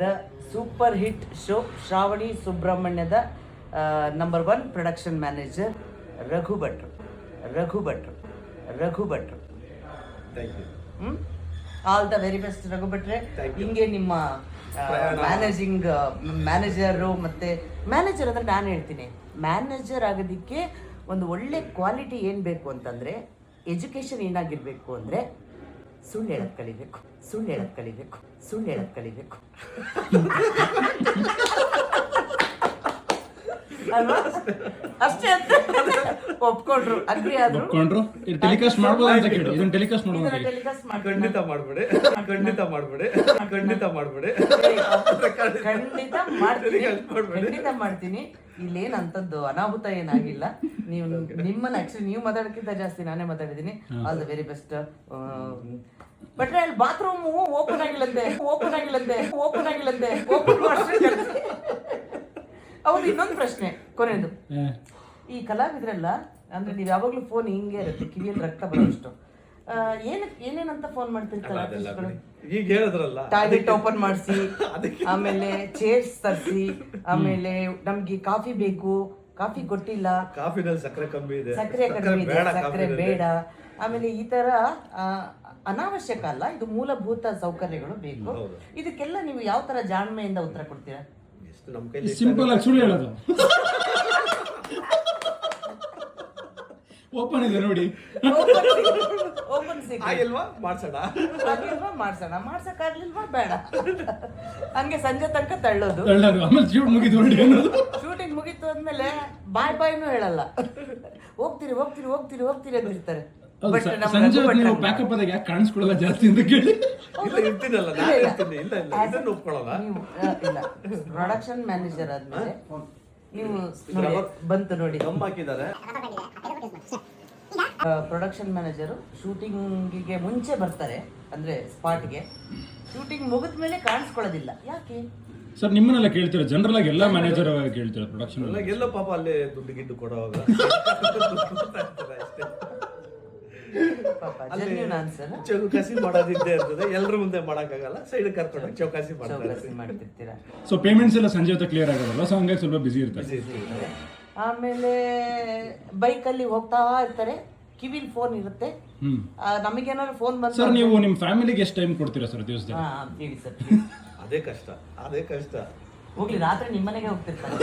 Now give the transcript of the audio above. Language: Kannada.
The super hit show Shravani ಸುಬ್ರಹ್ಮಣ್ಯದ ನಂಬರ್ 1 ಪ್ರೊಡಕ್ಷನ್ ಮ್ಯಾನೇಜರ್ ರಘು ಭಟ್ರು. All the very best Raghu ಭಟ್ರೆ. ಹಿಂಗೆ ನಿಮ್ಮ ಮ್ಯಾನೇಜರು ಮತ್ತೆ ಮ್ಯಾನೇಜರ್ ಅಂದ್ರೆ ನಾನು ಹೇಳ್ತೀನಿ, ಮ್ಯಾನೇಜರ್ ಆಗೋದಕ್ಕೆ ಒಂದು ಒಳ್ಳೆ ಕ್ವಾಲಿಟಿ ಏನು ಬೇಕು ಅಂತಂದರೆ, ಎಜುಕೇಷನ್ ಏನಾಗಿರಬೇಕು ಅಂದರೆ ಸುಳ್ಳು ಹೇಳೋದು ಕಲಿಬೇಕು. ಅಲ್ವಾ? ಅಷ್ಟೇ ಅಂತ ಒಪ್ಕೊಂಡ್ರು, ಅಗ್ರಿ ಆದ್ರು. ಟೆಲಿಕಾಸ್ಟ್ ಮಾಡ್ಬೋದು ಅಂತ ಕೇಳಿ, ಇದನ್ನ ಟೆಲಿಕಾಸ್ಟ್ ಮಾಡೋಣ. ಖಂಡಿತ ಮಾಡ್ಬಿಡಿ. ಖಂಡಿತ ಮಾಡ್ತೀನಿ. ಇಲ್ಲೇನಂತದ್ದು ಅನಾಹುತ ಏನಾಗಿಲ್ಲ. ನಿಮ್ಮನ್ನ ಆಕ್ಚುಲಿ ನೀವು ಮಾತಾಡೋಕ್ಕಿಂತ ಜಾಸ್ತಿ ನಾನೇ ಮಾತಾಡಿದ್ದೀನಿ. All the very best. But ಅಲ್ಲಿ ಬಾತ್ರೂಮ್ ಓಪನ್ ಆಗಿಲ್ಲಂತೆ. ಓಪನ್ ಮಾಡಿಸ್ರೆ ಹೌದು. ಇನ್ನೊಂದು ಪ್ರಶ್ನೆ ಕೊನೆಯದು, ಈ ಕಲಾವಿದ್ರಲ್ಲ ಅಂದ್ರೆ ನೀವು ಯಾವಾಗ್ಲೂ ಫೋನ್ ಹಿಂಗೆ ಇರುತ್ತೆ, ಕಿವಿಯಲ್ಲಿ ರಕ್ತ ಬರೋಷ್ಟು. ಏನೇನಂತ ಫೋನ್ ಮಾಡ್ತಿರ್ತಾರೆ ಈಗ ಹೇಳಿದ್ರಲ್ಲ, ಟಾಯ್ಲೆಟ್ ಓಪನ್ ಮಾಡಿಸಿ, ಆಮೇಲೆ ಚೇರ್ಸ್ ತರಿಸಿ, ಆಮೇಲೆ ನಮ್ಗೆ ಕಾಫಿ ಬೇಕು, ಕಾಫಿ ಕೊಟ್ಟಿಲ್ಲ, ಕಾಫಿನಲ್ಲಿ ಸಕ್ಕರೆ ಕಮ್ಮಿ ಇದೆ, ಸಕ್ಕರೆ ಬೇಡ. ಆಮೇಲೆ ಈ ತರ ಅನಾವಶ್ಯಕ ಅಲ್ಲ, ಇದು ಮೂಲಭೂತ ಸೌಕರ್ಯಗಳು ಬೇಕು. ಇದಕ್ಕೆಲ್ಲ ನೀವು ಯಾವ ತರ ಜಾಣ್ಮೆಯಿಂದ ಉತ್ತರ ಕೊಡ್ತೀರಾ? ಸಿಂಪಲ್ ಆಗಿ ಸುಳ್ಳು ಹೇಳೋದು. ಓಪನ್ ಇದೆ ನೋಡಿ, ಓಪನ್ ಮಾಡ್ಸಕ್ಕಾಗ್ಲಿಲ್ವಾ? ಬೇಡ, ಹಂಗೆ ಸಂಜೆ ತನಕ ತಳ್ಳೋದು. ಆಮೇಲೆ ಶೂಟಿಂಗ್ ಮುಗೀತು ಅಂದ್ಮೇಲೆ ಬಾಯ್ನೂ ಹೇಳಲ್ಲ, ಹೋಗ್ತೀರಿ ಅಂದಿರ್ತಾರೆ. ಸಂಜೆ ನೀವು ಬ್ಯಾಕಪ್ ಆದಾಗ ಯಾಕೆ ಕಾಣಿಸ್ಕೊಳ್ಳಲ್ಲ ಜಾಸ್ತಿ ಅಂತ ಕೇಳಿ. ಇಲ್ಲ, ಪ್ರೊಡಕ್ಷನ್ ಮ್ಯಾನೇಜರ್ ಆದ್ಮೇಲೆ ನೀವು ಬಂತು ನೋಡಿ, ಪ್ರೊಡಕ್ಷನ್ ಮ್ಯಾನೇಜರು ಶೂಟಿಂಗಿಗೆ ಮುಂಚೆ ಬರ್ತಾರೆ, ಅಂದ್ರೆ ಸ್ಪಾಟ್ಗೆ. ಶೂಟಿಂಗ್ ಮುಗಿದ ಮೇಲೆ ಕಾಣಿಸ್ಕೊಳ್ಳೋದಿಲ್ಲ, ಯಾಕೆ ಸರ್? ನಿಮ್ಮನ್ನೆಲ್ಲ ಕೇಳ್ತೀರಾ? ಜನರಲ್ ಆಗಿ ಎಲ್ಲ ಮ್ಯಾನೇಜರ್ ಕೇಳ್ತೀರಾ ಪ್ರೊಡಕ್ಷನ್? ಎಲ್ಲ ಪಾಪ ಅಲ್ಲೇ ದುಡ್ಡು ಗಿಡ್ಡು ಕೊಡುವಾಗ ಚೌಕಾಸಿ ಮಾಡೋದಿದ್ದೇ ಇರ್ತದೆ. ಎಲ್ಲರ ಮುಂದೆ ಮಾಡಕ್ಕಾಗಲ್ಲ, ಸೈಡ್ ಕರ್ಕೊಂಡು ಚೌಕಾಸಿ ಮಾಡ್ತಿರ್ತೀರಾ. ಸೊ ಪೇಮೆಂಟ್ಸ್ ಎಲ್ಲ ಸಂಜೆ ಹೊತ್ತು ಕ್ಲಿಯರ್ ಆಗೋದಲ್ಲ, ಸೊ ಹಂಗಾಗಿ ಸ್ವಲ್ಪ ಬಿಸಿ ಇರ್ತಾರೆ. ಆಮೇಲೆ ಬೈಕಲ್ಲಿ ಹೋಗ್ತಾ ಇರ್ತಾರೆ, ಕಿವಿಲ್ ಫೋನ್ ಇರುತ್ತೆ. ನಮಗೇನಾದ್ರು ಫೋನ್ ಬಂತು ಸರ್, ನೀವು ನಿಮ್ಮ ಫ್ಯಾಮಿಲಿಗೆ ಎಷ್ಟು ಟೈಮ್ ಕೊಡ್ತೀರಾ ಸರ್ ದಿವಸದಲ್ಲಿ? ಹೇಳಿ ಸರ್. ಅದೇ ಕಷ್ಟ. ಹೋಗ್ಲಿ, ರಾತ್ರಿ ನಿಮ್ಮನೆಗೆ ಹೋಗ್ತಿರ್ತಾರೆ.